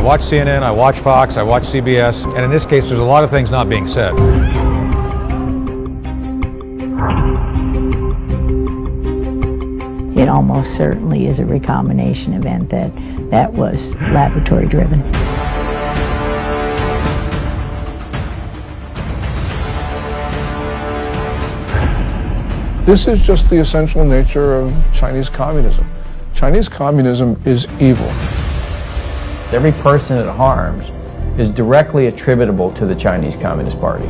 watch CNN, I watch Fox, I watch CBS, and in this case, there's a lot of things not being said. It almost certainly is a recombination event that was laboratory driven. This is just the essential nature of Chinese communism. Chinese communism is evil. Every person it harms is directly attributable to the Chinese Communist Party.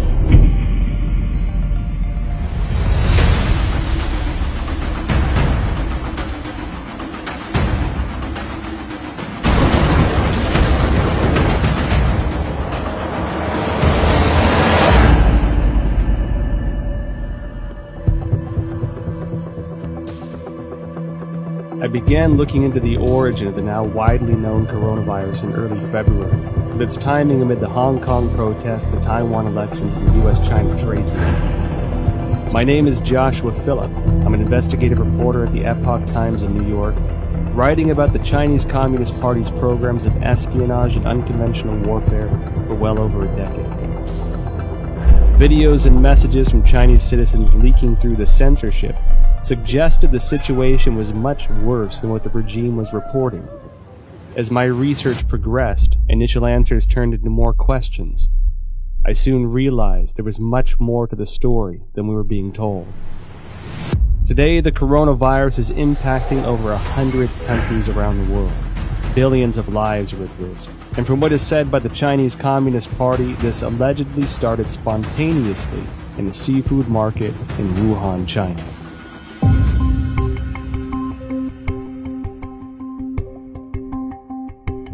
I began looking into the origin of the now widely known coronavirus in early February, with its timing amid the Hong Kong protests, the Taiwan elections, and the U.S.-China trade deal. My name is Joshua Phillip. I'm an investigative reporter at the Epoch Times in New York, writing about the Chinese Communist Party's programs of espionage and unconventional warfare for well over a decade. Videos and messages from Chinese citizens leaking through the censorship suggested the situation was much worse than what the regime was reporting. As my research progressed, initial answers turned into more questions. I soon realized there was much more to the story than we were being told. Today, the coronavirus is impacting over 100 countries around the world. Billions of lives are at risk. And from what is said by the Chinese Communist Party, this allegedly started spontaneously in the seafood market in Wuhan, China.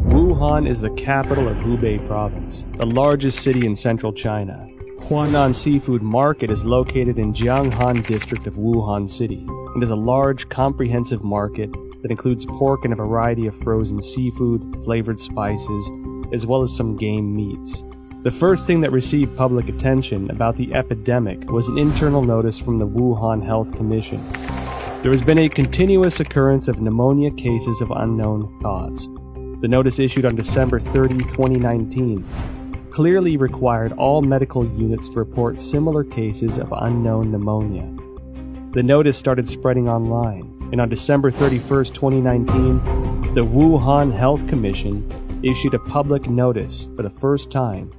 Wuhan is the capital of Hubei province, the largest city in central China. Huanan Seafood Market is located in Jianghan district of Wuhan City and is a large, comprehensive market that includes pork and a variety of frozen seafood, flavored spices, as well as some game meats. The first thing that received public attention about the epidemic was an internal notice from the Wuhan Health Commission. There has been a continuous occurrence of pneumonia cases of unknown cause. The notice issued on December 30, 2019, clearly required all medical units to report similar cases of unknown pneumonia. The notice started spreading online, and on December 31, 2019, the Wuhan Health Commission issued a public notice for the first time,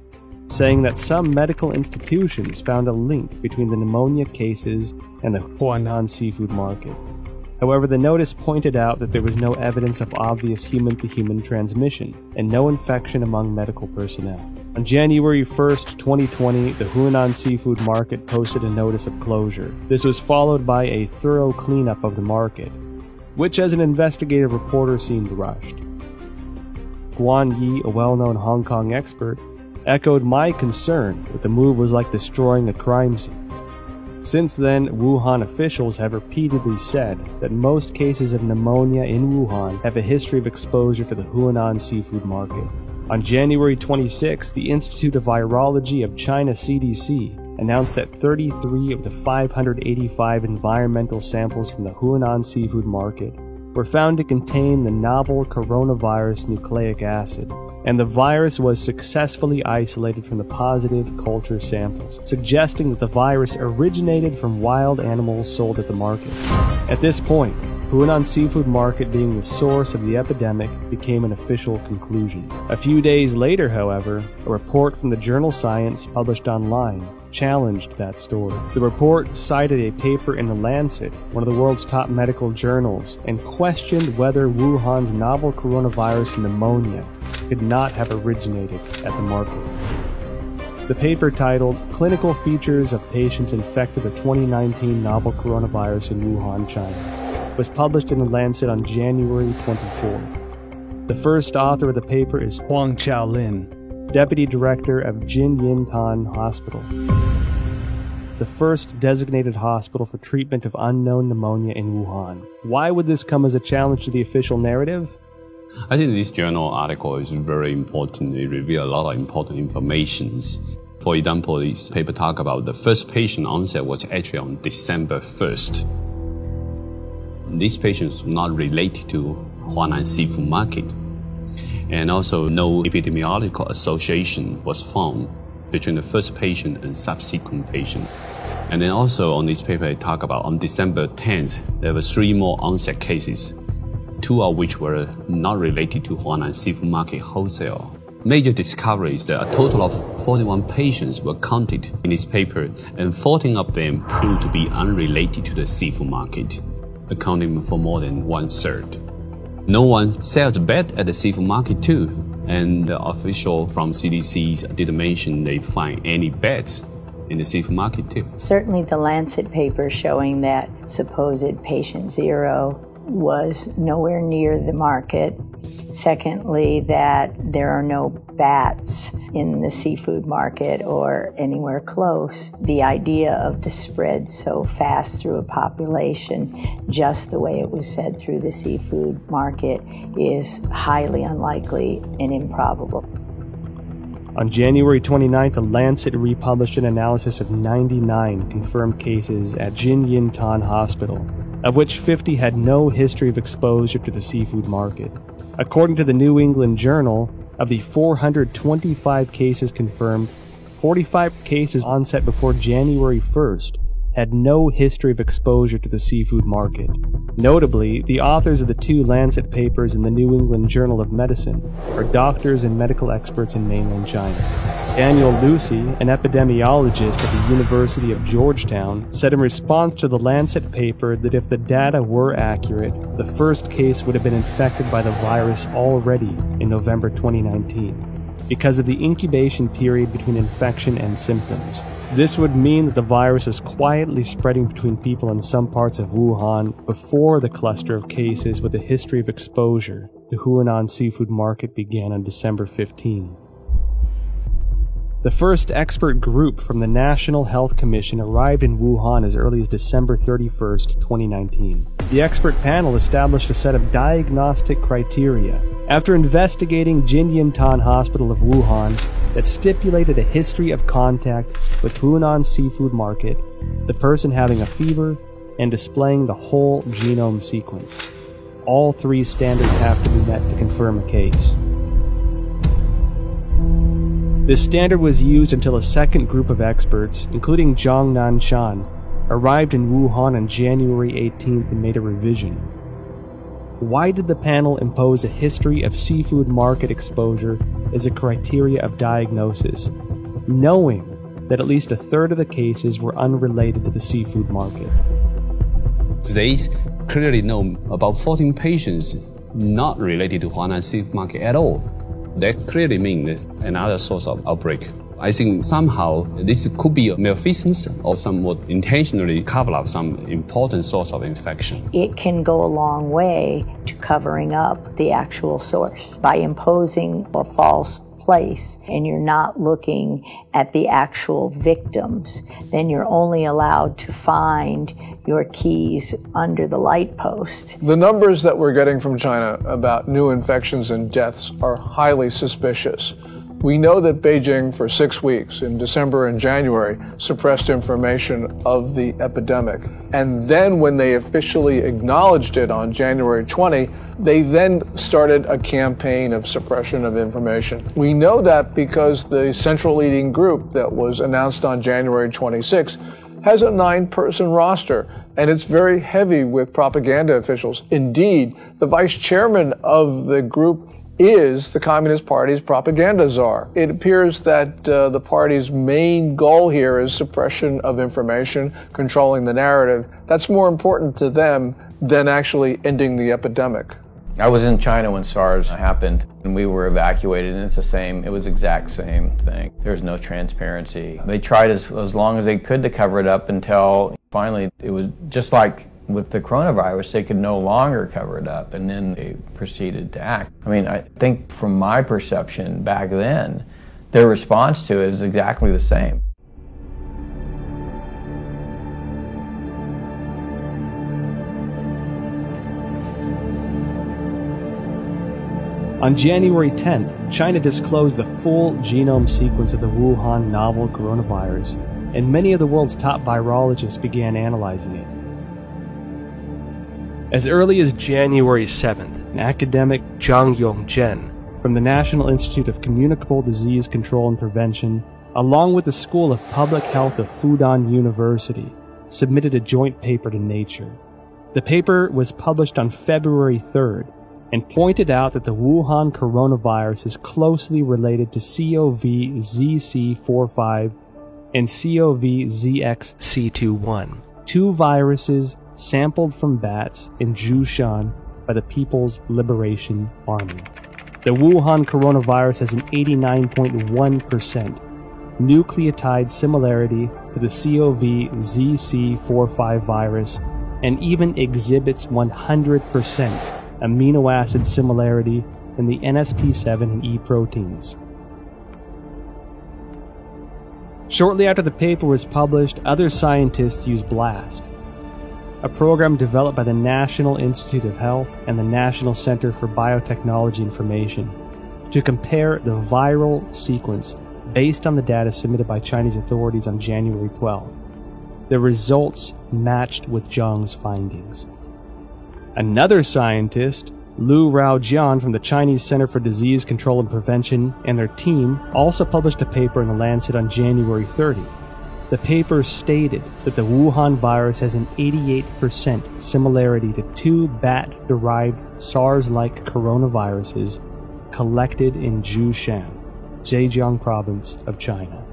saying that some medical institutions found a link between the pneumonia cases and the Huanan seafood market. However, the notice pointed out that there was no evidence of obvious human-to-human transmission and no infection among medical personnel. On January 1, 2020, the Huanan seafood market posted a notice of closure. This was followed by a thorough cleanup of the market, which as an investigative reporter seemed rushed. Guan Yi, a well-known Hong Kong expert, echoed my concern that the move was like destroying a crime scene. Since then, Wuhan officials have repeatedly said that most cases of pneumonia in Wuhan have a history of exposure to the Huanan seafood market. On January 26, the Institute of Virology of China CDC announced that 33 of the 585 environmental samples from the Huanan seafood market were found to contain the novel coronavirus nucleic acid, and the virus was successfully isolated from the positive culture samples, suggesting that the virus originated from wild animals sold at the market. At this point, Huanan seafood market being the source of the epidemic became an official conclusion. A few days later, however, a report from the journal Science published online challenged that story. The report cited a paper in The Lancet, one of the world's top medical journals, and questioned whether Wuhan's novel coronavirus pneumonia could not have originated at the market. The paper, titled Clinical Features of Patients Infected with 2019 Novel Coronavirus in Wuhan, China, was published in The Lancet on January 24. The first author of the paper is Huang Chaolin, Deputy Director of Jinyintan Hospital, the first designated hospital for treatment of unknown pneumonia in Wuhan. Why would this come as a challenge to the official narrative? I think this journal article is very important. It reveals a lot of important information. For example, this paper talks about the first patient onset was actually on December 1st. These patients were not related to Huanan seafood market. and also no epidemiological association was found between the first patient and subsequent patient. And then also on this paper, I talk about on December 10th, there were 3 more onset cases, 2 of which were not related to Huanan Seafood Market wholesale. Major discovery is that a total of 41 patients were counted in this paper, and 14 of them proved to be unrelated to the seafood market, accounting for more than 1/3. No one sells bed at the seafood market too, and the official from CDC didn't mention they find any beds in the seafood market too. Certainly the Lancet paper showing that supposed patient 0 was nowhere near the market. Secondly, that there are no bats in the seafood market or anywhere close. The idea of the spread so fast through a population, just the way it was said through the seafood market, is highly unlikely and improbable. On January 29th, the Lancet republished an analysis of 99 confirmed cases at Jinyintan Hospital, of which 50 had no history of exposure to the seafood market. According to the New England Journal, of the 425 cases confirmed, 45 cases onset before January 1st had no history of exposure to the seafood market. Notably, the authors of the 2 Lancet papers in the New England Journal of Medicine are doctors and medical experts in mainland China. Daniel Lucy, an epidemiologist at the University of Georgetown, said in response to the Lancet paper that if the data were accurate, the first case would have been infected by the virus already in November 2019, because of the incubation period between infection and symptoms. This would mean that the virus was quietly spreading between people in some parts of Wuhan before the cluster of cases with a history of exposure to Huanan Seafood Market began on December 15. The first expert group from the National Health Commission arrived in Wuhan as early as December 31st, 2019. The expert panel established a set of diagnostic criteria after investigating Jinyintan Hospital of Wuhan that stipulated a history of contact with Huanan Seafood Market, the person having a fever, and displaying the whole genome sequence. All 3 standards have to be met to confirm a case. This standard was used until a second group of experts, including Zhang Nanshan, arrived in Wuhan on January 18th and made a revision. Why did the panel impose a history of seafood market exposure as a criteria of diagnosis, knowing that at least 1/3 of the cases were unrelated to the seafood market? They clearly know about 14 patients not related to Huanan Seafood Market at all. That clearly means another source of outbreak. I think somehow this could be a malfeasance or somewhat intentionally cover up some important source of infection. It can go a long way to covering up the actual source by imposing a false place, and you're not looking at the actual victims. Then you're only allowed to find your keys under the light post. The numbers that we're getting from China about new infections and deaths are highly suspicious. We know that Beijing, for 6 weeks in December and January, suppressed information of the epidemic. And then when they officially acknowledged it on January 20, they then started a campaign of suppression of information. We know that because the central leading group that was announced on January 26 has a 9-person roster, and it's very heavy with propaganda officials. Indeed, the vice chairman of the group is the Communist Party's propaganda czar. It appears that the party's main goal here is suppression of information, controlling the narrative. That's more important to them than actually ending the epidemic. I was in China when SARS happened, and we were evacuated, and it was the exact same thing. There's no transparency. They tried as long as they could to cover it up until finally it was just like with the coronavirus, they could no longer cover it up, and then they proceeded to act. I mean, I think from my perception back then, their response to it is exactly the same. On January 10th, China disclosed the full genome sequence of the Wuhan novel coronavirus, and many of the world's top virologists began analyzing it. As early as January 7th, academic Zhang Yongzhen from from the National Institute of Communicable Disease Control and Prevention, along with the School of Public Health of Fudan University, submitted a joint paper to Nature. The paper was published on February 3rd and pointed out that the Wuhan coronavirus is closely related to CoV-ZC45 and CoV-ZXC21, two viruses sampled from bats in Zhoushan by the People's Liberation Army. The Wuhan coronavirus has an 89.1% nucleotide similarity to the CoV-ZC45 virus and even exhibits 100% amino acid similarity in the NSP7 and E proteins. Shortly after the paper was published, other scientists used BLAST, a program developed by the National Institute of Health and the National Center for Biotechnology Information, to compare the viral sequence based on the data submitted by Chinese authorities on January 12th. The results matched with Zhang's findings. Another scientist, Lu Raojian from the Chinese Center for Disease Control and Prevention, and their team also published a paper in The Lancet on January 30. The paper stated that the Wuhan virus has an 88% similarity to two bat-derived SARS-like coronaviruses collected in Zhoushan, Zhejiang province of China.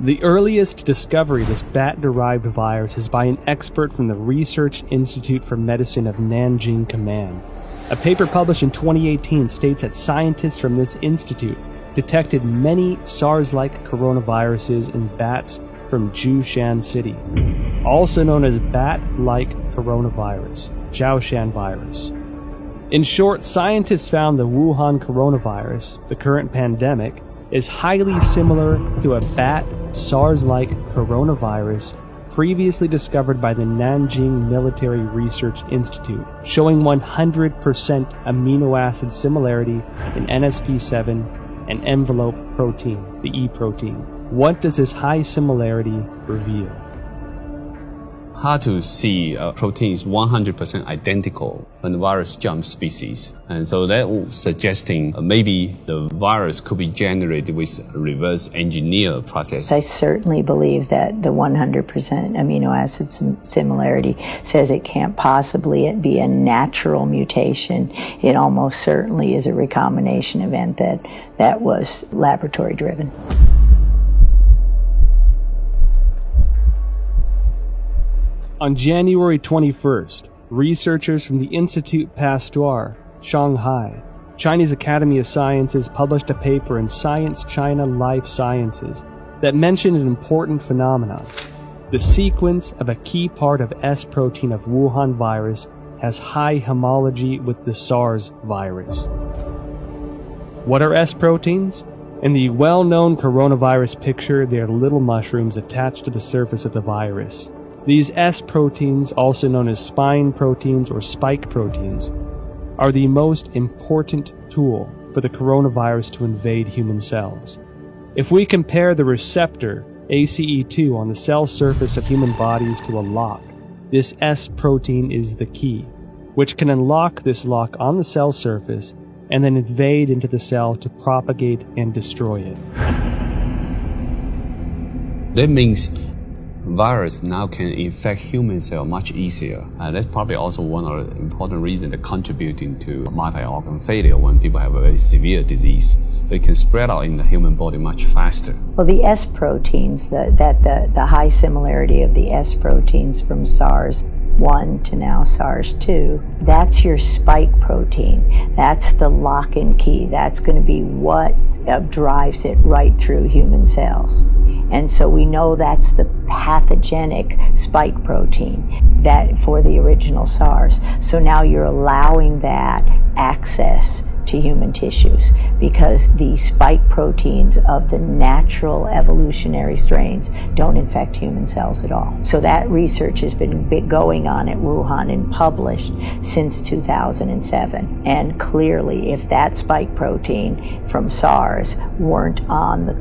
The earliest discovery of this bat-derived virus is by an expert from the Research Institute for Medicine of Nanjing Command. A paper published in 2018 states that scientists from this institute detected many SARS-like coronaviruses in bats from Zhoushan City, also known as bat-like coronavirus, Zhoushan virus. In short, scientists found the Wuhan coronavirus, the current pandemic, is highly similar to a bat SARS-like coronavirus previously discovered by the Nanjing Military Research Institute, showing 100% amino acid similarity in NSP7 and envelope protein, the E protein. What does this high similarity reveal? Hard to see a protein is 100% identical when the virus jumps species. And so that suggesting maybe the virus could be generated with a reverse engineer process. I certainly believe that the 100% amino acid similarity says it can't possibly be a natural mutation. It almost certainly is a recombination event that was laboratory driven. On January 21st, researchers from the Institut Pasteur, Shanghai, Chinese Academy of Sciences published a paper in Science China Life Sciences that mentioned an important phenomenon. The sequence of a key part of S protein of Wuhan virus has high homology with the SARS virus. What are S proteins? In the well-known coronavirus picture, they are little mushrooms attached to the surface of the virus. These S proteins, also known as spine proteins or spike proteins, are the most important tool for the coronavirus to invade human cells. If we compare the receptor ACE2 on the cell surface of human bodies to a lock, this S protein is the key, which can unlock this lock on the cell surface and then invade into the cell to propagate and destroy it. That means virus now can infect human cell much easier. That's probably also one of the important reasons that contributing to multi-organ failure when people have a very severe disease. So it can spread out in the human body much faster. Well, the S proteins, the high similarity of the S proteins from SARS-1 to now SARS-2, that's your spike protein. That's the lock and key. That's going to be what drives it right through human cells. And so we know that's the pathogenic spike protein that for the original SARS. So now you're allowing that access to human tissues because the spike proteins of the natural evolutionary strains don't infect human cells at all. So that research has been going on at Wuhan and published since 2007. And clearly, if that spike protein from SARS weren't on the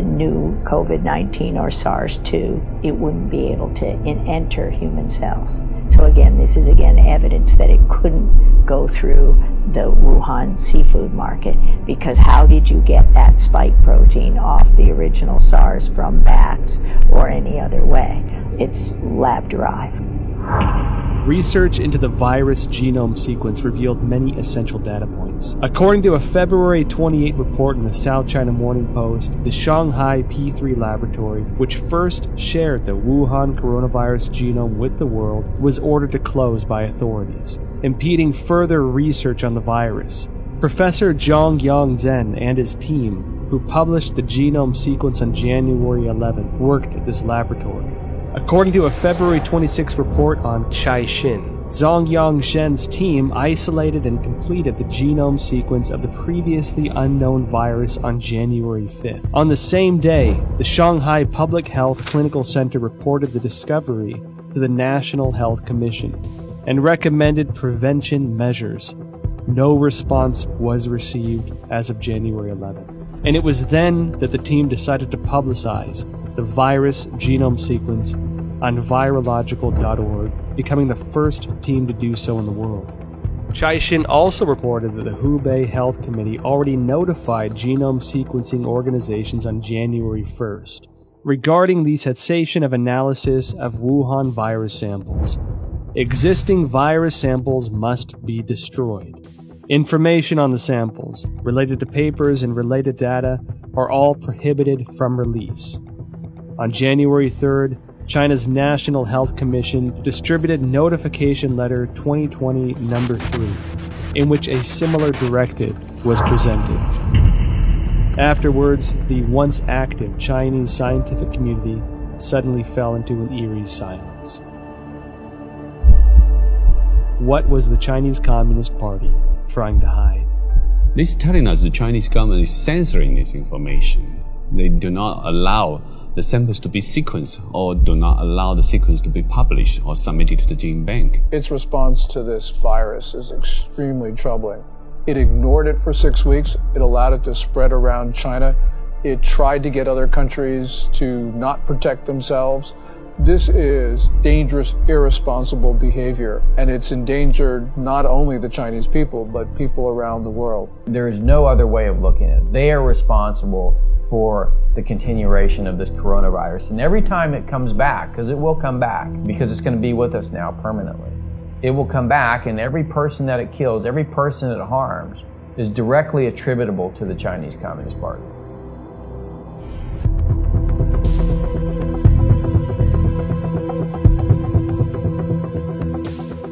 new COVID-19 or SARS-2, it wouldn't be able to enter human cells. So So again, this is evidence that it couldn't go through the Wuhan seafood market, because how did you get that spike protein off the original SARS from bats or any other way? It's lab-derived. Research into the virus genome sequence revealed many essential data points. According to a February 28 report in the South China Morning Post, the Shanghai P3 laboratory, which first shared the Wuhan coronavirus genome with the world, was ordered to close by authorities, impeding further research on the virus. Professor Zhongyang Zhen and his team, who published the genome sequence on January 11th, worked at this laboratory. According to a February 26 report on Caixin, Zhongyang Zhen's team isolated and completed the genome sequence of the previously unknown virus on January 5th. On the same day, the Shanghai Public Health Clinical Center reported the discovery to the National Health Commission and recommended prevention measures. No response was received as of January 11th. And it was then that the team decided to publicize the virus genome sequence on virological.org, becoming the first team to do so in the world. Caixin also reported that the Hubei Health Committee already notified genome sequencing organizations on January 1st regarding the cessation of analysis of Wuhan virus samples. Existing virus samples must be destroyed. Information on the samples, related to papers and related data, are all prohibited from release. On January 3rd, China's National Health Commission distributed Notification Letter 2020 number 3, in which a similar directive was presented. Afterwards, the once active Chinese scientific community suddenly fell into an eerie silence. What was the Chinese Communist Party trying to hide? This is telling us the Chinese government is censoring this information. They do not allow the samples to be sequenced, or do not allow the sequence to be published or submitted to the gene bank. Its response to this virus is extremely troubling. It ignored it for 6 weeks. It allowed it to spread around China. It tried to get other countries to not protect themselves. This is dangerous, irresponsible behavior, and it's endangered not only the Chinese people, but people around the world. There is no other way of looking at it. They are responsible for the continuation of this coronavirus. And every time it comes back, because it will come back, because it's going to be with us now permanently, it will come back, and every person that it kills, every person it harms, is directly attributable to the Chinese Communist Party.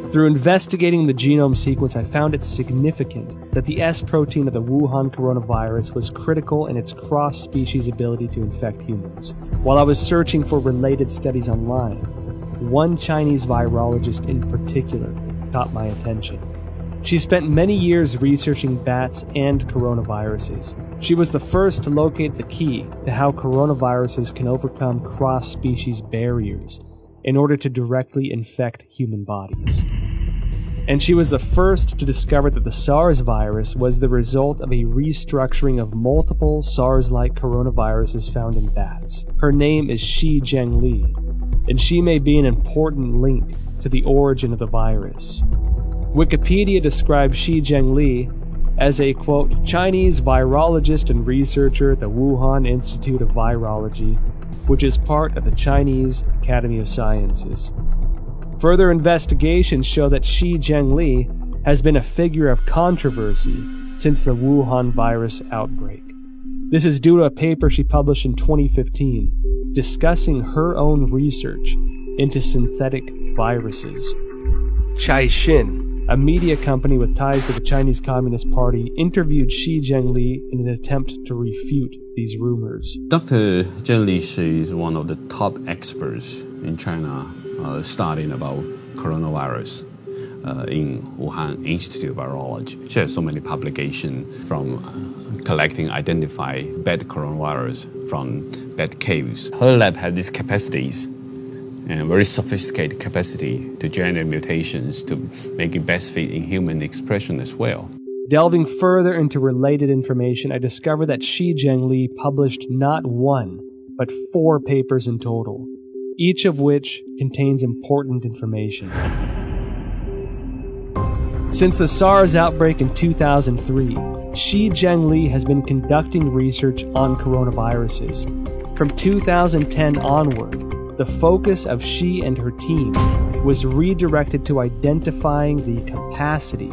Through investigating the genome sequence, I found it significant that the S protein of the Wuhan coronavirus was critical in its cross-species ability to infect humans. While I was searching for related studies online, one Chinese virologist in particular caught my attention. She spent many years researching bats and coronaviruses. She was the first to locate the key to how coronaviruses can overcome cross-species barriers in order to directly infect human bodies. And she was the first to discover that the SARS virus was the result of a restructuring of multiple SARS-like coronaviruses found in bats. Her name is Shi Zhengli, and she may be an important link to the origin of the virus. Wikipedia describes Shi Zhengli as a, quote, Chinese virologist and researcher at the Wuhan Institute of Virology, which is part of the Chinese Academy of Sciences. Further investigations show that Shi Zhengli has been a figure of controversy since the Wuhan virus outbreak. This is due to a paper she published in 2015 discussing her own research into synthetic viruses. Caixin, a media company with ties to the Chinese Communist Party, interviewed Shi Zhengli in an attempt to refute these rumors. Dr. Zhengli, she is one of the top experts in China studying about coronavirus in Wuhan Institute of Virology. She has so many publications from collecting, identify bad coronavirus from bad caves. Her lab had these capacities and very sophisticated capacity to generate mutations to make it best fit in human expression as well. Delving further into related information, I discovered that Shi Zhengli published not one, but 4 papers in total, each of which contains important information. Since the SARS outbreak in 2003, Shi Zhengli has been conducting research on coronaviruses. From 2010 onward, the focus of Shi and her team was redirected to identifying the capacity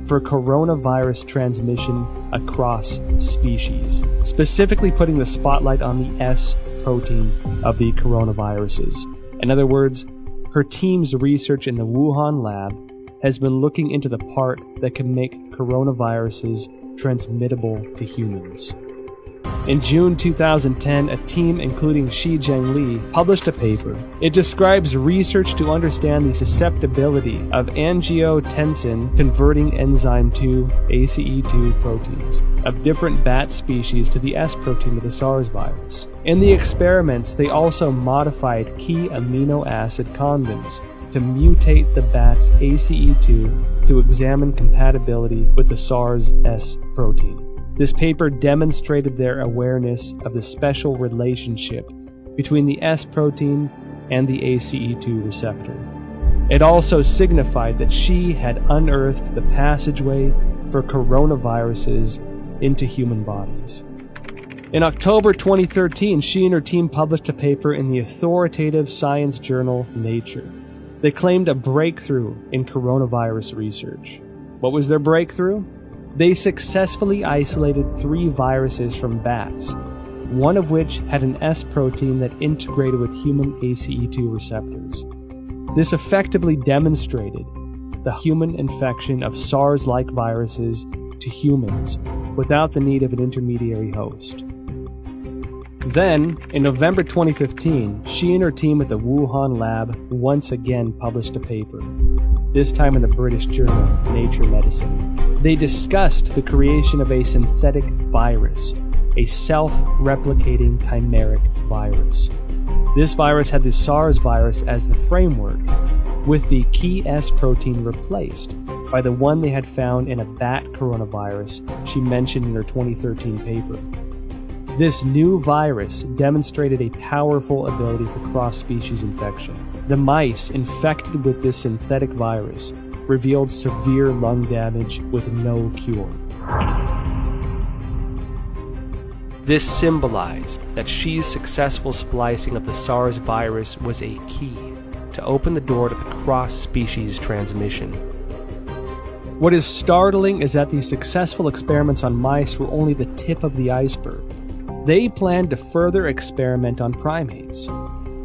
for coronavirus transmission across species, specifically putting the spotlight on the S protein of the coronaviruses. In other words, her team's research in the Wuhan lab has been looking into the part that can make coronaviruses transmittable to humans. In June 2010, a team including Shi Zhengli published a paper. It describes research to understand the susceptibility of angiotensin converting enzyme 2 ACE2 proteins of different bat species to the S protein of the SARS virus. In the experiments, they also modified key amino acid convents to mutate the bat's ACE2 to examine compatibility with the SARS S protein. This paper demonstrated their awareness of the special relationship between the S protein and the ACE2 receptor. It also signified that Shi had unearthed the passageway for coronaviruses into human bodies. In October 2013, Shi and her team published a paper in the authoritative science journal Nature. They claimed a breakthrough in coronavirus research. What was their breakthrough? They successfully isolated 3 viruses from bats, one of which had an S protein that integrated with human ACE2 receptors. This effectively demonstrated the human infection of SARS-like viruses to humans without the need of an intermediary host. Then, in November 2015, Shi and her team at the Wuhan lab once again published a paper, this time in the British journal Nature Medicine. They discussed the creation of a synthetic virus, a self-replicating chimeric virus. This virus had the SARS virus as the framework, with the key S protein replaced by the one they had found in a bat coronavirus she mentioned in her 2013 paper. This new virus demonstrated a powerful ability for cross-species infection. The mice infected with this synthetic virus revealed severe lung damage with no cure. This symbolized that Shi's successful splicing of the SARS virus was a key to open the door to the cross-species transmission. What is startling is that these successful experiments on mice were only the tip of the iceberg. They planned to further experiment on primates.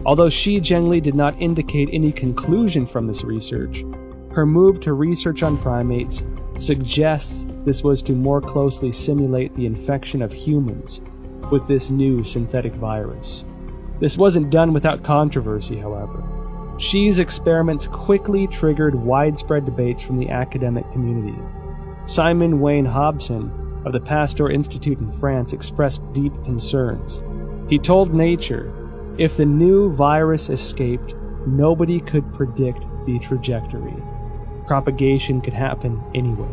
Although Shi Zhengli did not indicate any conclusion from this research, her move to research on primates suggests this was to more closely simulate the infection of humans with this new synthetic virus. This wasn't done without controversy, however. Shi's experiments quickly triggered widespread debates from the academic community. Simon Wayne Hobson of the Pasteur Institute in France expressed deep concerns. He told Nature, if the new virus escaped, nobody could predict the trajectory. Propagation could happen anywhere.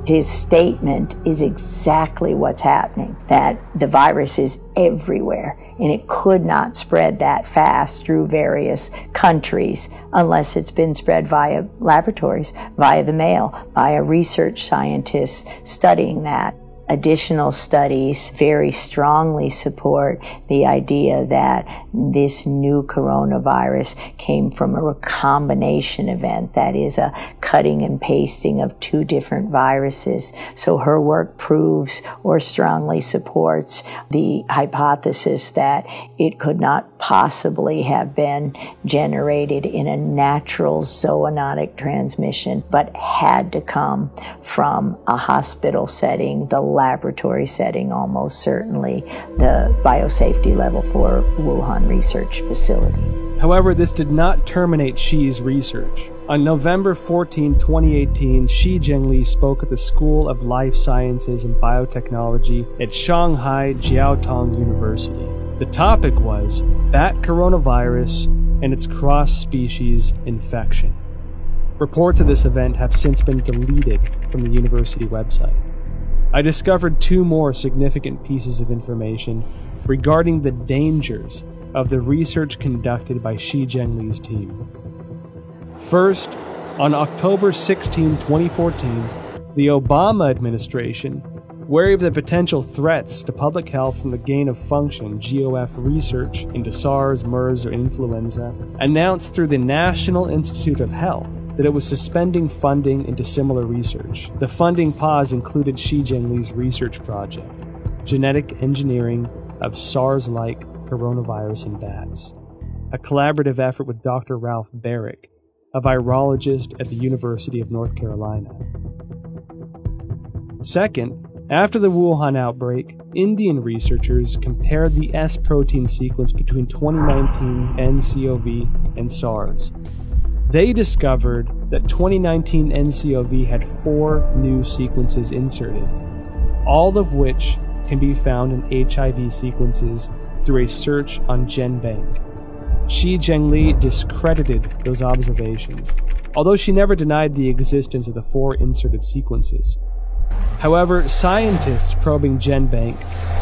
His statement is exactly what's happening, that the virus is everywhere, and it could not spread that fast through various countries unless it's been spread via laboratories, via the mail, via research scientists studying that. Additional studies very strongly support the idea that this new coronavirus came from a recombination event, that is a cutting and pasting of 2 different viruses. So her work proves or strongly supports the hypothesis that it could not possibly have been generated in a natural zoonotic transmission, but had to come from a hospital setting, the laboratory setting, almost certainly the biosafety level for Wuhan research facility. However, this did not terminate Shi's research. On November 14, 2018, Shi Zhengli spoke at the School of Life Sciences and Biotechnology at Shanghai Jiaotong University. The topic was bat coronavirus and its cross-species infection. Reports of this event have since been deleted from the university website. I discovered 2 more significant pieces of information regarding the dangers of the research conducted by Shi Zhengli's team. First, On October 16, 2014, the Obama administration, wary of the potential threats to public health from the gain-of-function GOF research into SARS, MERS, or influenza, announced through the National Institute of Health that it was suspending funding into similar research. The funding pause included Xi Jinping's research project, Genetic Engineering of SARS-like Coronavirus in Bats, a collaborative effort with Dr. Ralph Barrick, a virologist at the University of North Carolina. Second, after the Wuhan outbreak, Indian researchers compared the S protein sequence between 2019 nCoV and SARS. They discovered that 2019 nCoV had 4 new sequences inserted, all of which can be found in HIV sequences through a search on GenBank. Shi Zhengli discredited those observations, although she never denied the existence of the 4 inserted sequences. However, scientists probing GenBank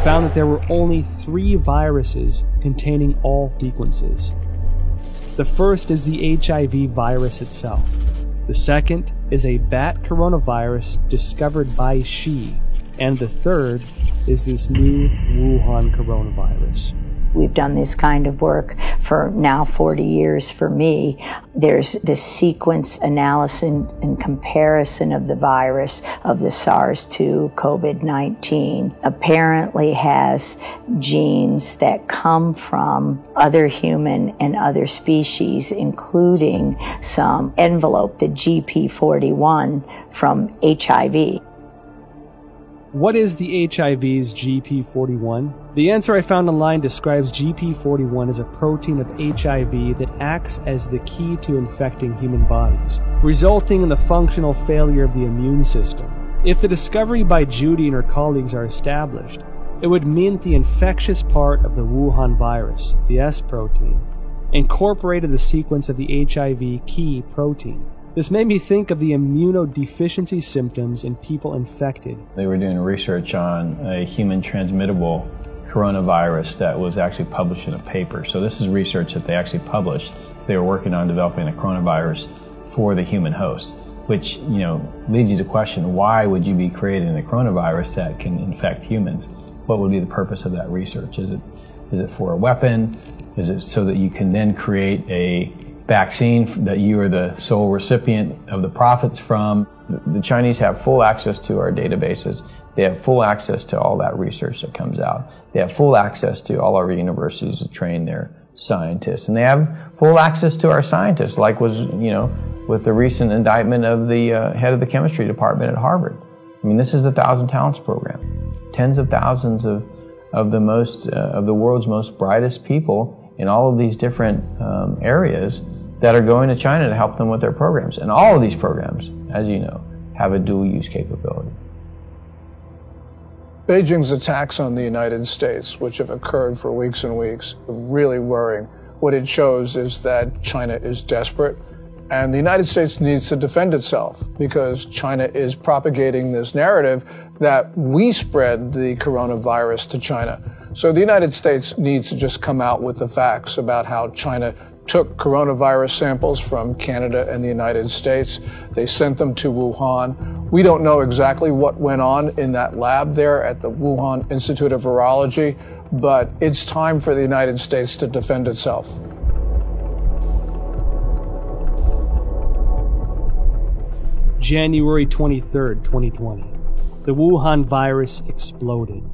found that there were only 3 viruses containing all sequences. The first is the HIV virus itself. The second is a bat coronavirus discovered by Xi. And the third is this new Wuhan coronavirus. We've done this kind of work for now 40 years for me. There's this sequence analysis and comparison of the virus of the SARS-2 COVID-19 apparently has genes that come from other human and other species, including some envelope, the GP41 from HIV. What is the HIV's GP41? The answer I found online describes GP41 as a protein of HIV that acts as the key to infecting human bodies, resulting in the functional failure of the immune system. If the discovery by Judy and her colleagues are established, it would mean that the infectious part of the Wuhan virus, the S protein, incorporated the sequence of the HIV key protein. This made me think of the immunodeficiency symptoms in people infected. They were doing research on a human transmittable coronavirus that was actually published in a paper. So this is research that they actually published. They were working on developing a coronavirus for the human host, which, leads you to question, why would you be creating a coronavirus that can infect humans? What would be the purpose of that research? Is it for a weapon? Is it so that you can then create a vaccine that you are the sole recipient of the profits from? The Chinese have full access to our databases. They have full access to all that research that comes out. They have full access to all our universities to train their scientists. And they have full access to our scientists, like was, with the recent indictment of the head of the chemistry department at Harvard. I mean, this is the 1,000 Talents program. Tens of thousands of the world's most brightest people in all of these different areas that are going to China to help them with their programs. And all of these programs, as you know, have a dual use capability. Beijing's attacks on the United States, which have occurred for weeks and weeks, are really worrying. What it shows is that China is desperate, and the United States needs to defend itself because China is propagating this narrative that we spread the coronavirus to China. So the United States needs to just come out with the facts about how China took coronavirus samples from Canada and the United States. They sent them to Wuhan. We don't know exactly what went on in that lab there at the Wuhan Institute of Virology, but it's time for the United States to defend itself. January 23rd, 2020. The Wuhan virus exploded.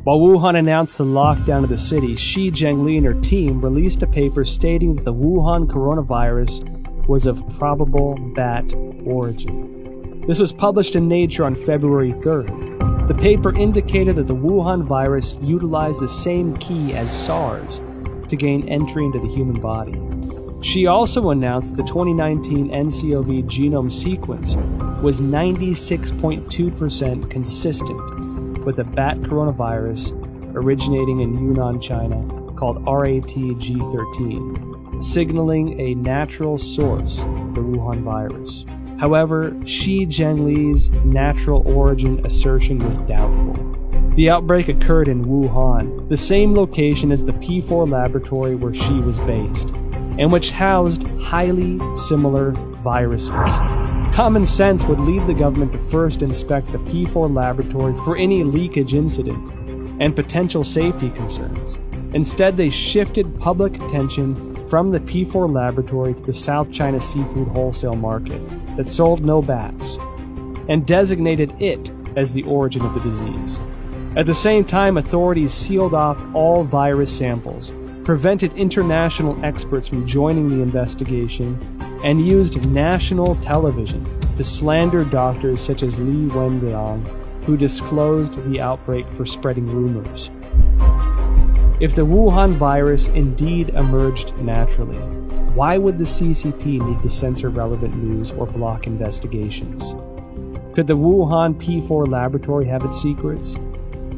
While Wuhan announced the lockdown of the city, Shi Zhengli and her team released a paper stating that the Wuhan coronavirus was of probable bat origin. This was published in Nature on February 3rd. The paper indicated that the Wuhan virus utilized the same key as SARS to gain entry into the human body. She also announced the 2019 nCoV genome sequence was 96.2% consistent with a bat coronavirus originating in Yunnan, China, called RATG13, signaling a natural source of the Wuhan virus. However, Shi Zhengli's natural origin assertion was doubtful. The outbreak occurred in Wuhan, the same location as the P4 laboratory where Shi was based, and which housed highly similar viruses. Common sense would lead the government to first inspect the P4 laboratory for any leakage incident and potential safety concerns. Instead, they shifted public attention from the P4 laboratory to the South China seafood wholesale market that sold no bats, and designated it as the origin of the disease. At the same time, authorities sealed off all virus samples, prevented international experts from joining the investigation, and used national television to slander doctors such as Li Wenliang, who disclosed the outbreak for spreading rumors. If the Wuhan virus indeed emerged naturally, why would the CCP need to censor relevant news or block investigations? Could the Wuhan P4 laboratory have its secrets?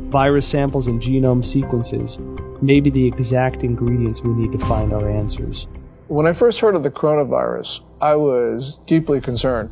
Virus samples and genome sequences may be the exact ingredients we need to find our answers. When I first heard of the coronavirus, I was deeply concerned.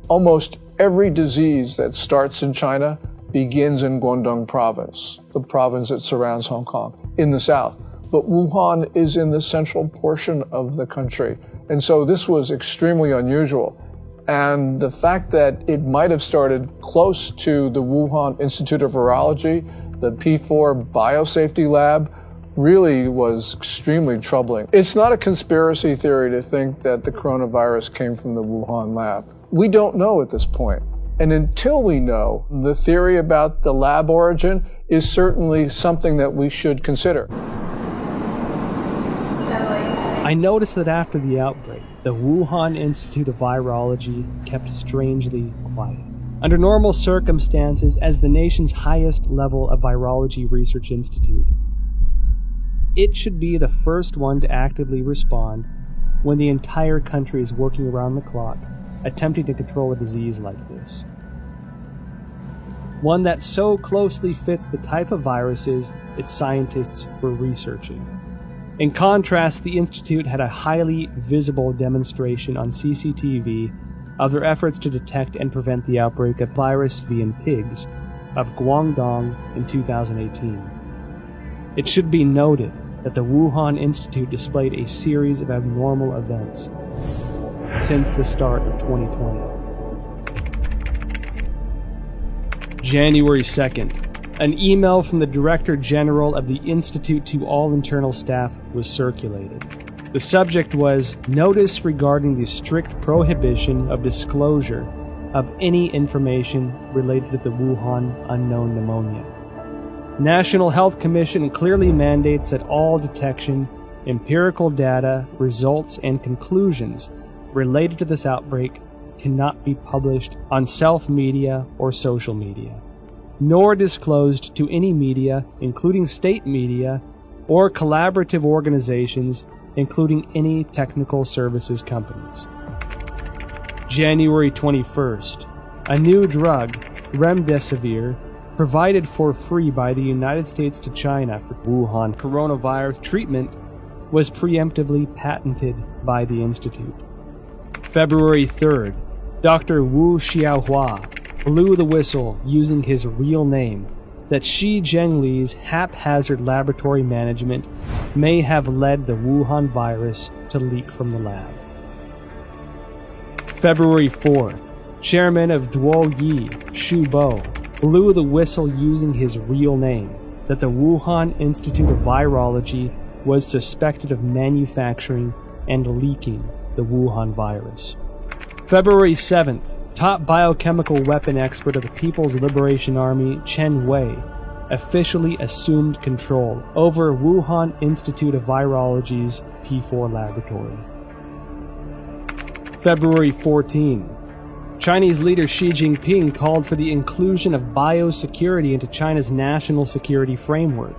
Almost every disease that starts in China begins in Guangdong province, the province that surrounds Hong Kong, in the south. But Wuhan is in the central portion of the country. And so this was extremely unusual. And the fact that it might have started close to the Wuhan Institute of Virology, the P4 biosafety lab, really was extremely troubling. It's not a conspiracy theory to think that the coronavirus came from the Wuhan lab. We don't know at this point. And until we know, the theory about the lab origin is certainly something that we should consider. I noticed that after the outbreak, the Wuhan Institute of Virology kept strangely quiet. Under normal circumstances, as the nation's highest level of virology research institute, it should be the first one to actively respond when the entire country is working around the clock, attempting to control a disease like this. One that so closely fits the type of viruses its scientists were researching. In contrast, the Institute had a highly visible demonstration on CCTV of their efforts to detect and prevent the outbreak of virus V in pigs of Guangdong in 2018. It should be noted that the Wuhan Institute displayed a series of abnormal events since the start of 2020. January 2nd, an email from the Director General of the Institute to all internal staff was circulated. The subject was Notice regarding the strict prohibition of disclosure of any information related to the Wuhan unknown pneumonia. National Health Commission clearly mandates that all detection, empirical data, results, and conclusions related to this outbreak cannot be published on self-media or social media, nor disclosed to any media, including state media, or collaborative organizations, including any technical services companies. January 21st, a new drug, remdesivir, provided for free by the United States to China for Wuhan coronavirus treatment, was preemptively patented by the Institute. February 3rd, Dr. Wu Xiaohua blew the whistle using his real name that Xi Zhengli's haphazard laboratory management may have led the Wuhan virus to leak from the lab. February 4th, Chairman of Duoyi, Xu Bo, blew the whistle using his real name that the Wuhan Institute of Virology was suspected of manufacturing and leaking the Wuhan virus. February 7th, top biochemical weapon expert of the People's Liberation Army, Chen Wei, officially assumed control over Wuhan Institute of Virology's P4 laboratory. February 14, Chinese leader Xi Jinping called for the inclusion of biosecurity into China's national security framework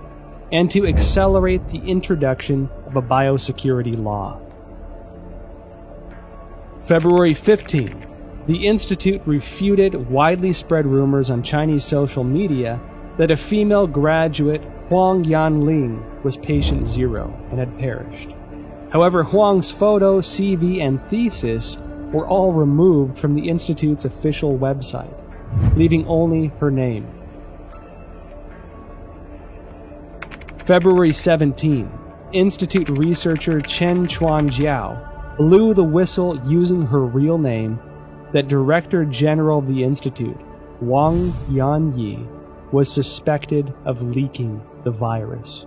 and to accelerate the introduction of a biosecurity law. February 15, the Institute refuted widely spread rumors on Chinese social media that a female graduate, Huang Yanling, was patient zero and had perished. However, Huang's photo, CV, and thesis were all removed from the Institute's official website, leaving only her name. February 17, Institute researcher Chen Chuanjiao blew the whistle using her real name that Director General of the Institute, Wang Yanyi, was suspected of leaking the virus.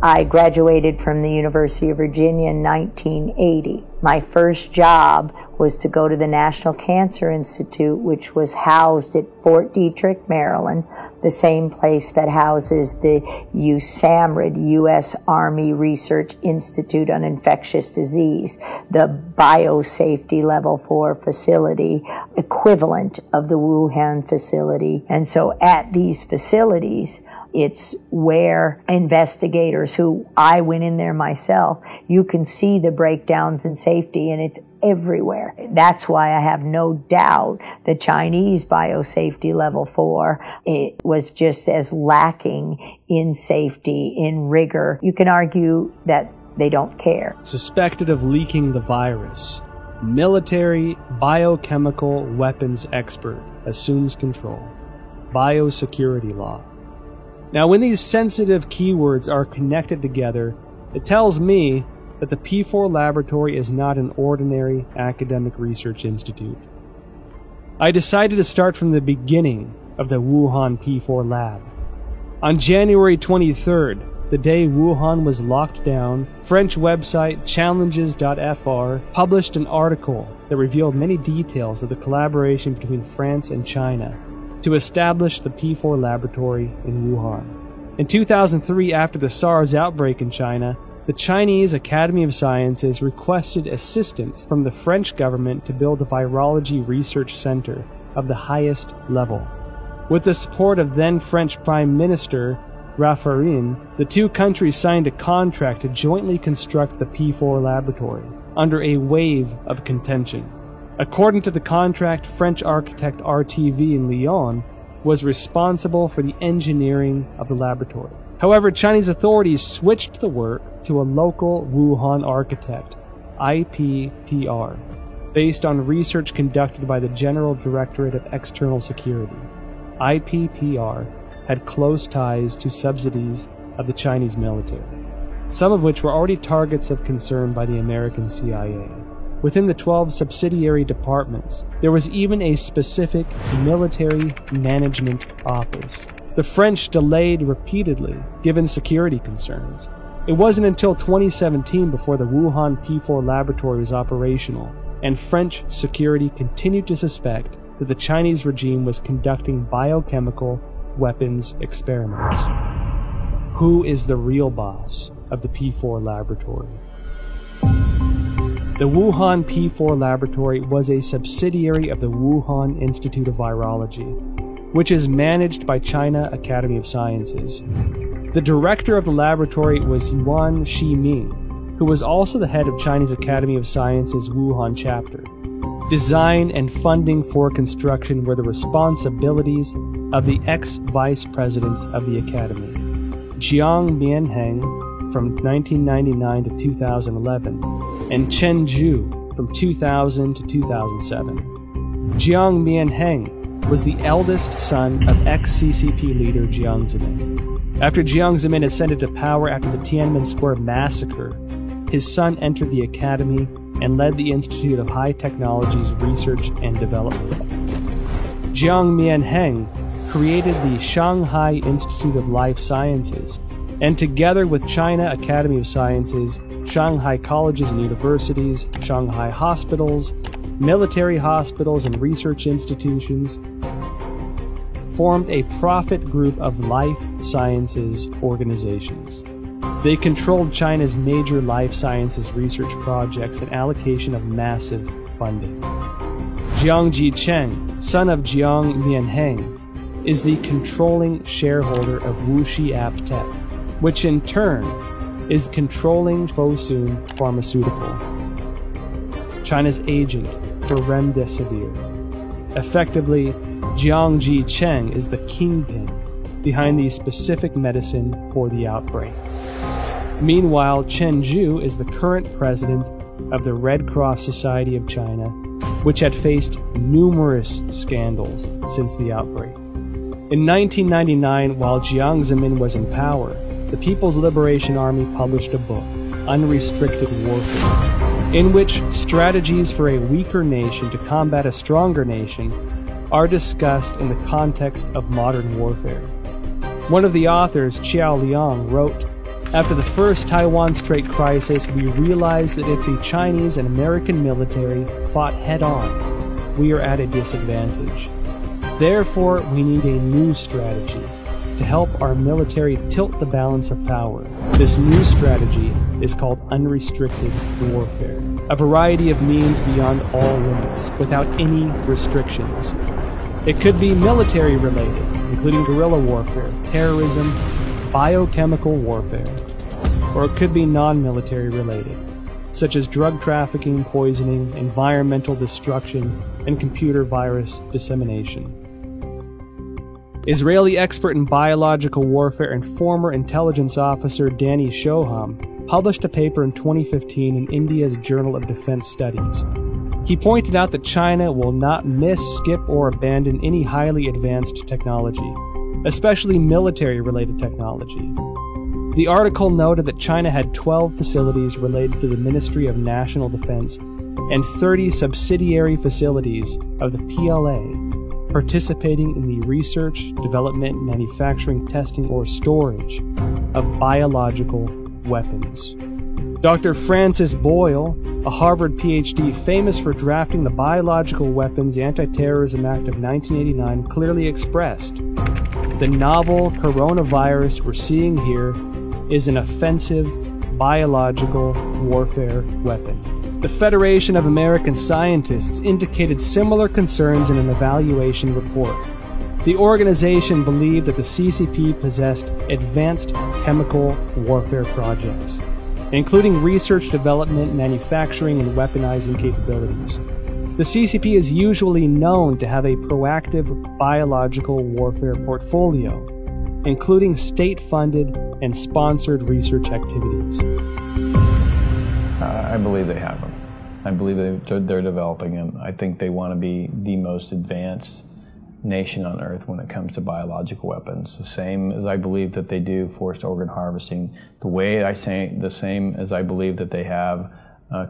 I graduated from the University of Virginia in 1980. My first job was to go to the National Cancer Institute, which was housed at Fort Detrick, Maryland, the same place that houses the USAMRIID, U.S. Army Research Institute on Infectious Disease, the biosafety level 4 facility, equivalent of the Wuhan facility. And so at these facilities, it's where investigators who I went in there myself, you can see the breakdowns in safety, and it's everywhere. That's why I have no doubt the Chinese biosafety level 4, it was just as lacking in safety, in rigor. You can argue that they don't care. Suspected of leaking the virus, military biochemical weapons expert assumes control. Biosecurity law. Now, when these sensitive keywords are connected together, it tells me that the P4 laboratory is not an ordinary academic research institute. I decided to start from the beginning of the Wuhan P4 lab. On January 23rd, the day Wuhan was locked down, French website challenges.fr published an article that revealed many details of the collaboration between France and China to establish the P4 laboratory in Wuhan. In 2003, after the SARS outbreak in China, the Chinese Academy of Sciences requested assistance from the French government to build a virology research center of the highest level. With the support of then French Prime Minister Raffarin, the two countries signed a contract to jointly construct the P4 laboratory under a wave of contention. According to the contract, French architect RTV in Lyon was responsible for the engineering of the laboratory. However, Chinese authorities switched the work to a local Wuhan architect, IPPR, based on research conducted by the General Directorate of External Security. IPPR had close ties to subsidies of the Chinese military, some of which were already targets of concern by the American CIA. Within the 12 subsidiary departments, there was even a specific military management office. The French delayed repeatedly, given security concerns. It wasn't until 2017 before the Wuhan P4 laboratory was operational, and French security continued to suspect that the Chinese regime was conducting biochemical weapons experiments. Who is the real boss of the P4 laboratory? The Wuhan P4 laboratory was a subsidiary of the Wuhan Institute of Virology, which is managed by China Academy of Sciences. The director of the laboratory was Yuan Shiming, who was also the head of Chinese Academy of Sciences Wuhan chapter. Design and funding for construction were the responsibilities of the ex-vice presidents of the academy, Jiang Mianheng from 1999 to 2011, and Chen Zhu from 2000 to 2007. Jiang Mianheng was the eldest son of ex-CCP leader Jiang Zemin. After Jiang Zemin ascended to power after the Tiananmen Square massacre, his son entered the academy and led the Institute of High Technologies Research and Development. Jiang Mianheng created the Shanghai Institute of Life Sciences, and together with China Academy of Sciences, Shanghai colleges and universities, Shanghai hospitals, military hospitals, and research institutions, formed a profit group of life sciences organizations. They controlled China's major life sciences research projects and allocation of massive funding. Jiang Jicheng, son of Jiang Mianheng, is the controlling shareholder of Wuxi AppTec, which in turn is controlling Fosun Pharmaceutical, China's agent for Remdesivir. Effectively, Jiang Jicheng is the kingpin behind the specific medicine for the outbreak. Meanwhile, Chen Zhu is the current president of the Red Cross Society of China, which had faced numerous scandals since the outbreak. In 1999, while Jiang Zemin was in power, the People's Liberation Army published a book, Unrestricted Warfare, in which strategies for a weaker nation to combat a stronger nation are discussed in the context of modern warfare. One of the authors, Qiao Liang, wrote, "After the first Taiwan Strait crisis, we realized that if the Chinese and American military fought head-on, we are at a disadvantage. Therefore, we need a new strategy to help our military tilt the balance of power. This new strategy is called unrestricted warfare, a variety of means beyond all limits, without any restrictions. It could be military related, including guerrilla warfare, terrorism, biochemical warfare, or it could be non-military related, such as drug trafficking, poisoning, environmental destruction, and computer virus dissemination." Israeli expert in biological warfare and former intelligence officer Danny Shoham published a paper in 2015 in India's Journal of Defense Studies. He pointed out that China will not miss, skip, or abandon any highly advanced technology, especially military-related technology. The article noted that China had 12 facilities related to the Ministry of National Defense and 30 subsidiary facilities of the PLA participating in the research, development, manufacturing, testing, or storage of biological weapons. Dr. Francis Boyle, a Harvard PhD famous for drafting the Biological Weapons Anti-Terrorism Act of 1989, clearly expressed, "The novel coronavirus we're seeing here is an offensive biological warfare weapon." The Federation of American Scientists indicated similar concerns in an evaluation report. The organization believed that the CCP possessed advanced chemical warfare projects, including research, development, manufacturing, and weaponizing capabilities. The CCP is usually known to have a proactive biological warfare portfolio, including state-funded and sponsored research activities. I believe they have them. I believe they're developing them. I think they want to be the most advanced nation on earth when it comes to biological weapons. The same as I believe that they do forced organ harvesting. The same as I believe that they have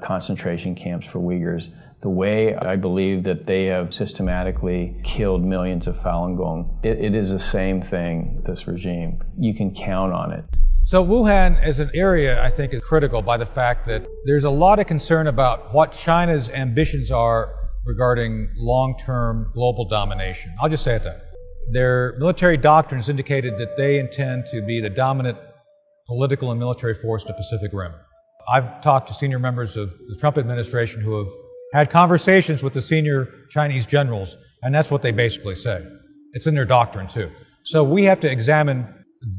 concentration camps for Uyghurs. The way I believe that they have systematically killed millions of Falun Gong. It is the same thing, this regime. You can count on it. So Wuhan as an area, I think, is critical by the fact that there's a lot of concern about what China's ambitions are regarding long-term global domination. I'll just say it that. Their military doctrines indicated that they intend to be the dominant political and military force in the Pacific Rim. I've talked to senior members of the Trump administration who have had conversations with the senior Chinese generals, and that's what they basically say. It's in their doctrine, too. So we have to examine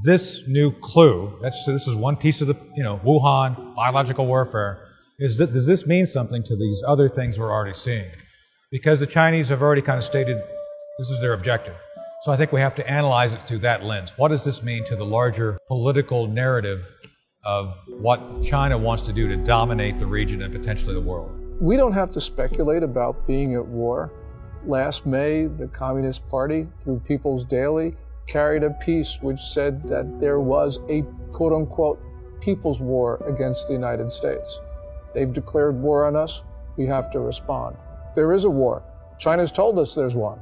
this new clue. This is one piece of the, Wuhan, biological warfare. Does this mean something to these other things we're already seeing? Because the Chinese have already kind of stated this is their objective. So I think we have to analyze it through that lens. What does this mean to the larger political narrative of what China wants to do to dominate the region and potentially the world? We don't have to speculate about being at war. Last May, the Communist Party, through People's Daily, carried a piece which said that there was a quote-unquote people's war against the United States. They've declared war on us. We have to respond. There is a war. China's told us there's one.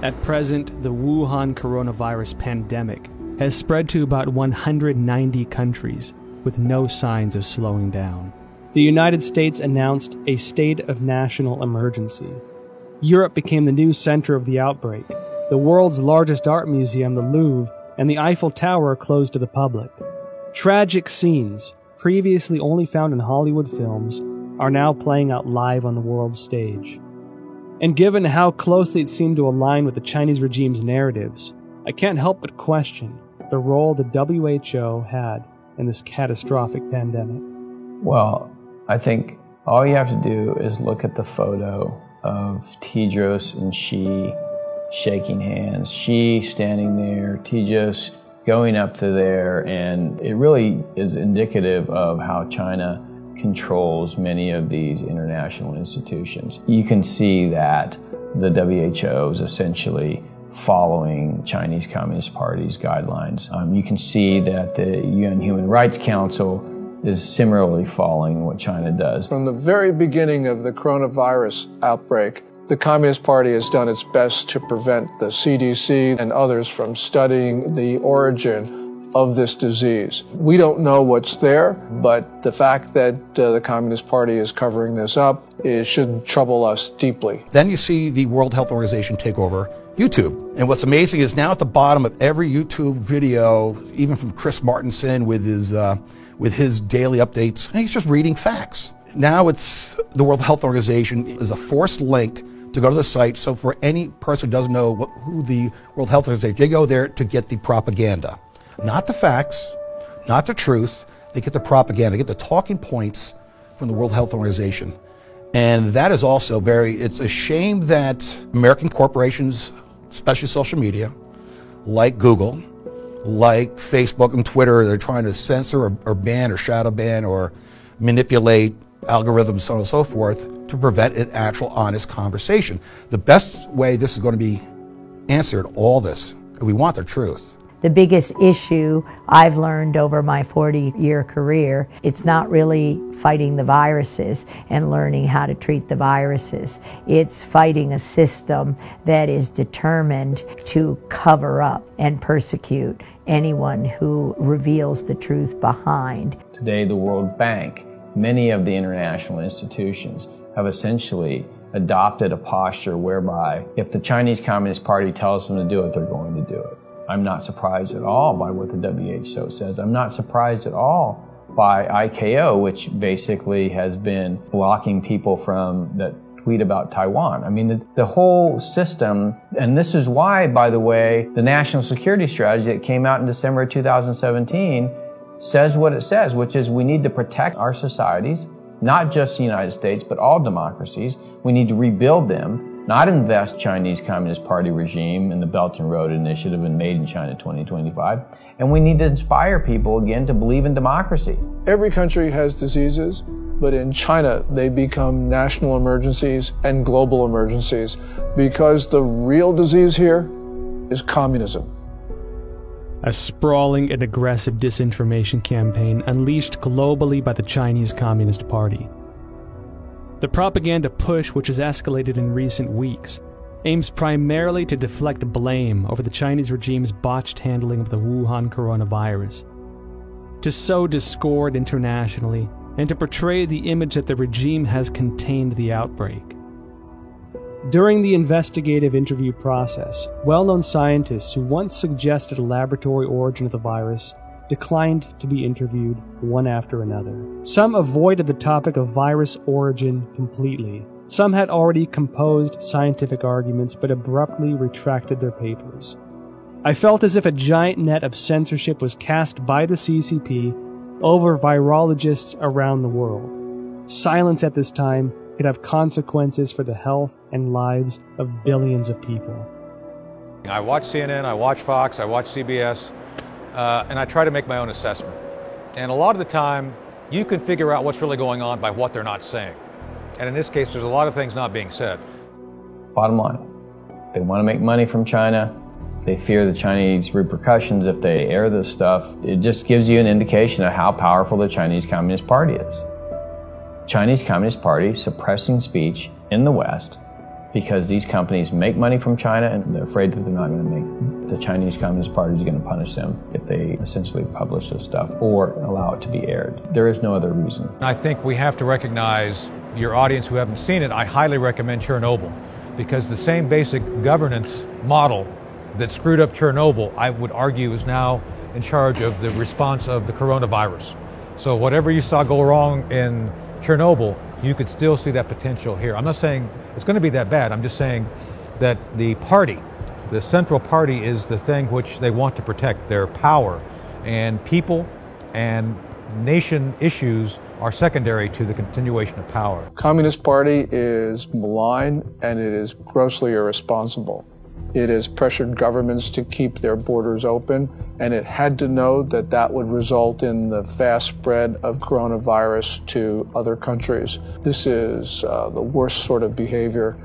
At present, the Wuhan coronavirus pandemic has spread to about 190 countries, with no signs of slowing down. The United States announced a state of national emergency. Europe became the new center of the outbreak. The world's largest art museum, the Louvre, and the Eiffel Tower are closed to the public. Tragic scenes, previously only found in Hollywood films, are now playing out live on the world stage. And given how closely it seemed to align with the Chinese regime's narratives, I can't help but question the role the WHO had in this catastrophic pandemic. Well, I think all you have to do is look at the photo of Tedros and Xi shaking hands. Xi standing there, Tedros going up to there, and it really is indicative of how China controls many of these international institutions. You can see that the WHO is essentially following Chinese Communist Party's guidelines. You can see that the UN Human Rights Council is similarly following what China does. From the very beginning of the coronavirus outbreak, the Communist Party has done its best to prevent the CDC and others from studying the origin of this disease. We don't know what's there, but the fact that the Communist Party is covering this up should trouble us deeply. Then you see the World Health Organization take over YouTube. And what's amazing is now at the bottom of every YouTube video, even from Chris Martenson with his daily updates, he's just reading facts. Now it's the World Health Organization is a forced link to go to the site. So for any person who doesn't know who the World Health Organization, they go there to get the propaganda. Not the facts, not the truth. They get the propaganda, they get the talking points from the World Health Organization. And that is also it's a shame that American corporations, especially social media, like Google, like Facebook and Twitter, they're trying to censor or ban or shadow ban or manipulate algorithms, so on and so forth, to prevent an actual honest conversation. The best way this is going to be answered, all this, we want the truth. The biggest issue I've learned over my 40-year career, it's not really fighting the viruses and learning how to treat the viruses. It's fighting a system that is determined to cover up and persecute anyone who reveals the truth behind. Today, the World Bank, many of the international institutions have essentially adopted a posture whereby if the Chinese Communist Party tells them to do it, they're going to do it. I'm not surprised at all by what the WHO says. I'm not surprised at all by ICAO, which basically has been blocking people from that tweet about Taiwan. I mean, the whole system, and this is why, by the way, the national security strategy that came out in December 2017 says what it says, which is we need to protect our societies, not just the United States, but all democracies. We need to rebuild them, not invest Chinese Communist Party regime in the Belt and Road Initiative and Made in China 2025. And we need to inspire people again to believe in democracy. Every country has diseases, but in China they become national emergencies and global emergencies because the real disease here is communism. A sprawling and aggressive disinformation campaign unleashed globally by the Chinese Communist Party. The propaganda push, which has escalated in recent weeks, aims primarily to deflect blame over the Chinese regime's botched handling of the Wuhan coronavirus, to sow discord internationally, and to portray the image that the regime has contained the outbreak. During the investigative interview process, well-known scientists who once suggested a laboratory origin of the virus declined to be interviewed one after another. Some avoided the topic of virus origin completely. Some had already composed scientific arguments but abruptly retracted their papers. I felt as if a giant net of censorship was cast by the CCP over virologists around the world. Silence at this time could have consequences for the health and lives of billions of people. I watch CNN, I watch Fox, I watch CBS, and I try to make my own assessment. And a lot of the time, you can figure out what's really going on by what they're not saying. And in this case, there's a lot of things not being said. Bottom line, they want to make money from China. They fear the Chinese repercussions if they air this stuff. It just gives you an indication of how powerful the Chinese Communist Party is. Chinese Communist Party suppressing speech in the West because these companies make money from China and they're afraid that they're not going to make, the Chinese Communist Party is going to punish them if they essentially publish this stuff or allow it to be aired. There is no other reason. I think we have to recognize, your audience who haven't seen it, I highly recommend Chernobyl, because the same basic governance model that screwed up Chernobyl, I would argue, is now in charge of the response of the coronavirus. So whatever you saw go wrong in Chernobyl, you could still see that potential here. I'm not saying it's going to be that bad. I'm just saying that the party, the central party, is the thing which they want to protect, their power. And people and nation issues are secondary to the continuation of power. Communist Party is malign and it is grossly irresponsible. It has pressured governments to keep their borders open, and it had to know that that would result in the fast spread of coronavirus to other countries. This is the worst sort of behavior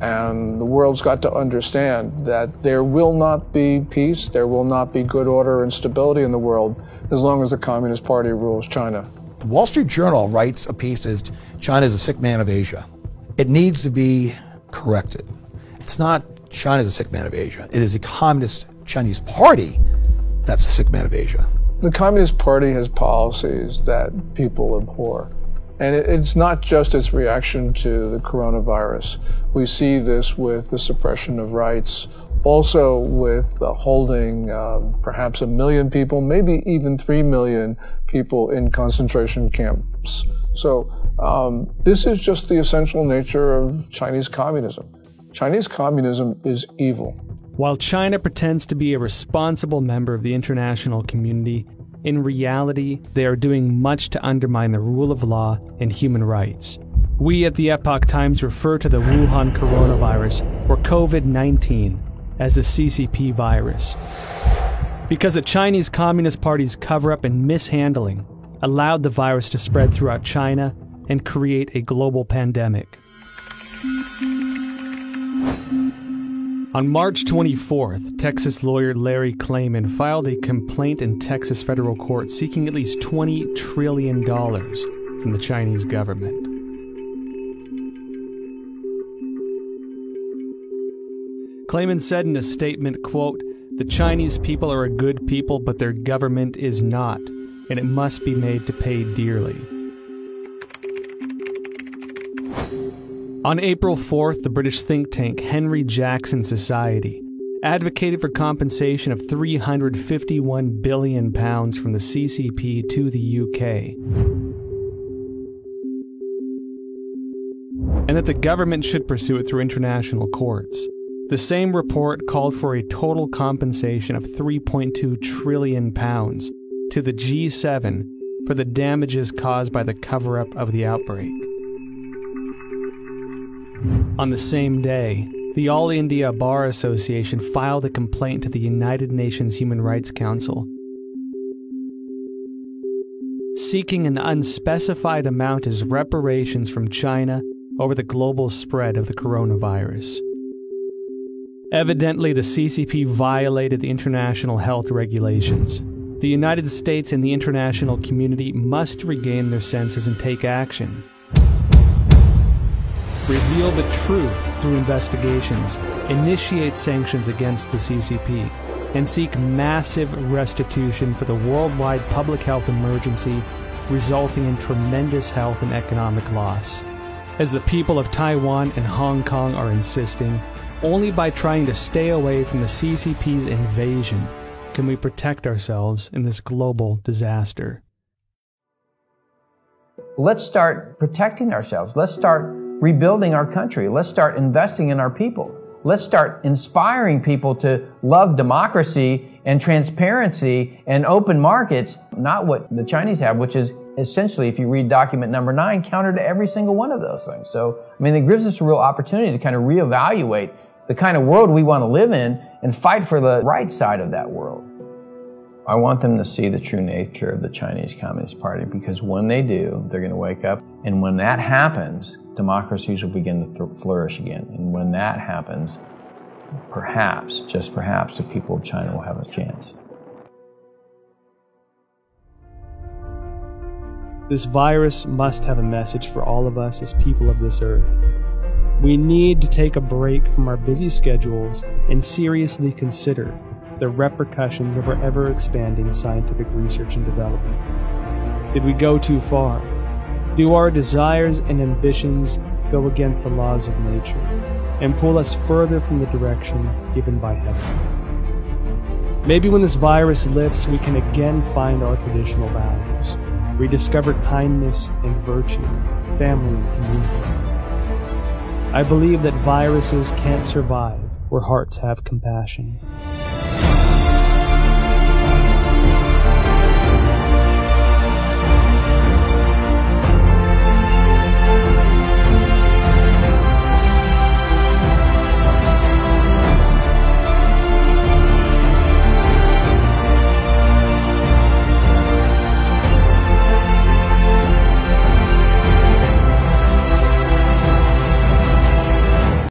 And the world's got to understand that there will not be peace, there will not be good order and stability in the world as long as the Communist Party rules China. The Wall Street Journal writes a piece as China is a sick man of Asia. It needs to be corrected. It's not China is a sick man of Asia. It is the Communist Chinese Party that's a sick man of Asia. The Communist Party has policies that people abhor. And it's not just its reaction to the coronavirus. We see this with the suppression of rights, also with holding perhaps 1 million people, maybe even 3 million people in concentration camps. So this is just the essential nature of Chinese communism. Chinese communism is evil. While China pretends to be a responsible member of the international community, in reality, they are doing much to undermine the rule of law and human rights. We at the Epoch Times refer to the Wuhan coronavirus, or COVID-19, as the CCP virus, because the Chinese Communist Party's cover-up and mishandling allowed the virus to spread throughout China and create a global pandemic. On March 24th, Texas lawyer Larry Klayman filed a complaint in Texas federal court seeking at least $20 trillion from the Chinese government. Klayman said in a statement, quote, "The Chinese people are a good people, but their government is not, and it must be made to pay dearly." On April 4th, the British think tank Henry Jackson Society advocated for compensation of £351 billion from the CCP to the UK, and that the government should pursue it through international courts. The same report called for a total compensation of £3.2 trillion to the G7 for the damages caused by the cover-up of the outbreak. On the same day, the All India Bar Association filed a complaint to the United Nations Human Rights Council, seeking an unspecified amount as reparations from China over the global spread of the coronavirus. Evidently, the CCP violated the international health regulations. The United States and the international community must regain their senses and take action. Reveal the truth through investigations, initiate sanctions against the CCP, and seek massive restitution for the worldwide public health emergency resulting in tremendous health and economic loss. As the people of Taiwan and Hong Kong are insisting, only by trying to stay away from the CCP's invasion can we protect ourselves in this global disaster. Let's start protecting ourselves. Let's start rebuilding our country. Let's start investing in our people. Let's start inspiring people to love democracy and transparency and open markets, not what the Chinese have, which is essentially, if you read document number 9, counter to every single one of those things. So, I mean, it gives us a real opportunity to kind of reevaluate the kind of world we want to live in and fight for the right side of that world. I want them to see the true nature of the Chinese Communist Party, because when they do, they're going to wake up. And when that happens, democracies will begin to flourish again. And when that happens, perhaps, just perhaps, the people of China will have a chance. This virus must have a message for all of us as people of this earth. We need to take a break from our busy schedules and seriously consider the repercussions of our ever-expanding scientific research and development. Did we go too far? Do our desires and ambitions go against the laws of nature and pull us further from the direction given by heaven? Maybe when this virus lifts, we can again find our traditional values, rediscover kindness and virtue, family and community. I believe that viruses can't survive where hearts have compassion.